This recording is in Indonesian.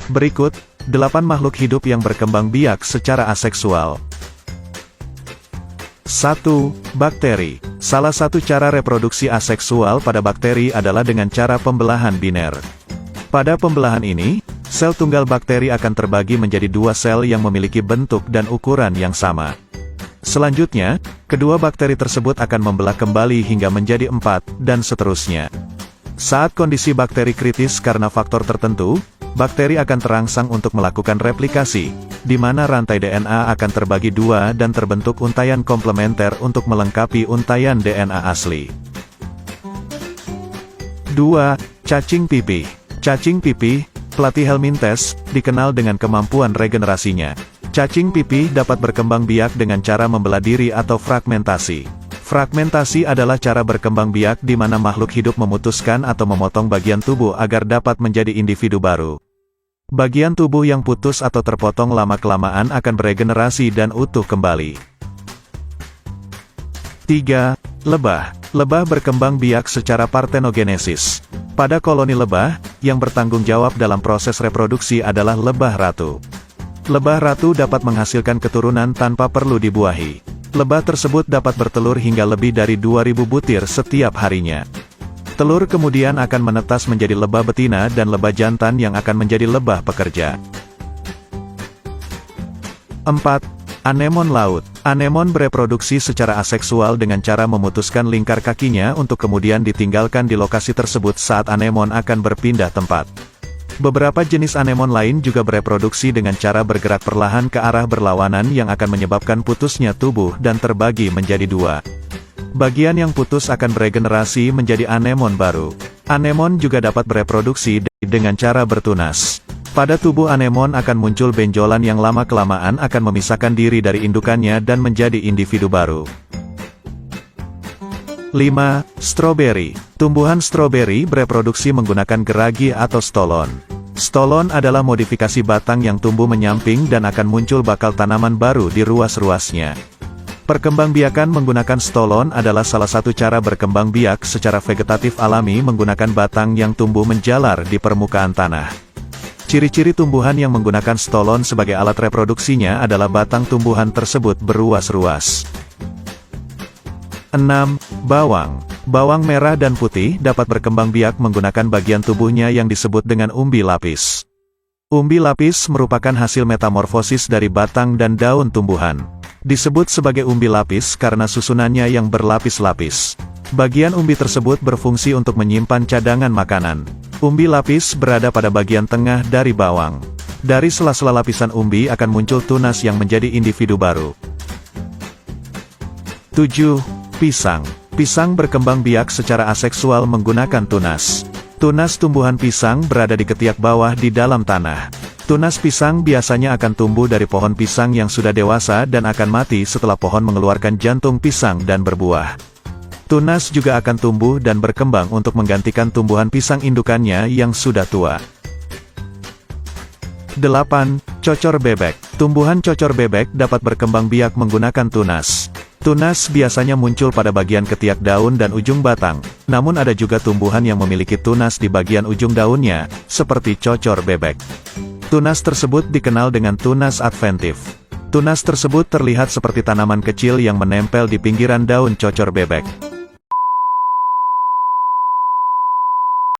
Berikut, 8 makhluk hidup yang berkembang biak secara aseksual. 1. Bakteri. Salah satu cara reproduksi aseksual pada bakteri adalah dengan cara pembelahan biner. Pada pembelahan ini, sel tunggal bakteri akan terbagi menjadi 2 sel yang memiliki bentuk dan ukuran yang sama. Selanjutnya, kedua bakteri tersebut akan membelah kembali hingga menjadi 4, dan seterusnya. Saat kondisi bakteri kritis karena faktor tertentu, bakteri akan terangsang untuk melakukan replikasi, di mana rantai DNA akan terbagi 2 dan terbentuk untaian komplementer untuk melengkapi untaian DNA asli. 2. Cacing pipih. Cacing pipih, Platyhelminthes, dikenal dengan kemampuan regenerasinya. Cacing pipih dapat berkembang biak dengan cara membelah diri atau fragmentasi. Fragmentasi adalah cara berkembang biak di mana makhluk hidup memutuskan atau memotong bagian tubuh agar dapat menjadi individu baru. Bagian tubuh yang putus atau terpotong lama-kelamaan akan beregenerasi dan utuh kembali. 3. Lebah. Lebah berkembang biak secara partenogenesis. Pada koloni lebah, yang bertanggung jawab dalam proses reproduksi adalah lebah ratu. Lebah ratu dapat menghasilkan keturunan tanpa perlu dibuahi. Lebah tersebut dapat bertelur hingga lebih dari 2000 butir setiap harinya. Telur kemudian akan menetas menjadi lebah betina dan lebah jantan yang akan menjadi lebah pekerja. 4. Anemon laut. Anemon bereproduksi secara aseksual dengan cara memutuskan lingkar kakinya untuk kemudian ditinggalkan di lokasi tersebut saat anemon akan berpindah tempat. Beberapa jenis anemon lain juga bereproduksi dengan cara bergerak perlahan ke arah berlawanan yang akan menyebabkan putusnya tubuh dan terbagi menjadi 2. Bagian yang putus akan beregenerasi menjadi anemon baru. Anemon juga dapat bereproduksi dengan cara bertunas. Pada tubuh anemon akan muncul benjolan yang lama-kelamaan akan memisahkan diri dari indukannya dan menjadi individu baru. 5. Stroberi. Tumbuhan stroberi bereproduksi menggunakan geragi atau stolon. Stolon adalah modifikasi batang yang tumbuh menyamping dan akan muncul bakal tanaman baru di ruas-ruasnya. Perkembangbiakan menggunakan stolon adalah salah satu cara berkembang biak secara vegetatif alami menggunakan batang yang tumbuh menjalar di permukaan tanah. Ciri-ciri tumbuhan yang menggunakan stolon sebagai alat reproduksinya adalah batang tumbuhan tersebut beruas-ruas. 6. Bawang. Bawang merah dan putih dapat berkembang biak menggunakan bagian tubuhnya yang disebut dengan umbi lapis. Umbi lapis merupakan hasil metamorfosis dari batang dan daun tumbuhan. Disebut sebagai umbi lapis karena susunannya yang berlapis-lapis. Bagian umbi tersebut berfungsi untuk menyimpan cadangan makanan. Umbi lapis berada pada bagian tengah dari bawang. Dari sela-sela lapisan umbi akan muncul tunas yang menjadi individu baru. 7. Pisang. Pisang berkembang biak secara aseksual menggunakan tunas. Tunas tumbuhan pisang berada di ketiak bawah di dalam tanah. Tunas pisang biasanya akan tumbuh dari pohon pisang yang sudah dewasa dan akan mati setelah pohon mengeluarkan jantung pisang dan berbuah. Tunas juga akan tumbuh dan berkembang untuk menggantikan tumbuhan pisang indukannya yang sudah tua. 8. Cocor bebek. Tumbuhan cocor bebek dapat berkembang biak menggunakan tunas. Tunas biasanya muncul pada bagian ketiak daun dan ujung batang, namun ada juga tumbuhan yang memiliki tunas di bagian ujung daunnya, seperti cocor bebek. Tunas tersebut dikenal dengan tunas adventif. Tunas tersebut terlihat seperti tanaman kecil yang menempel di pinggiran daun cocor bebek.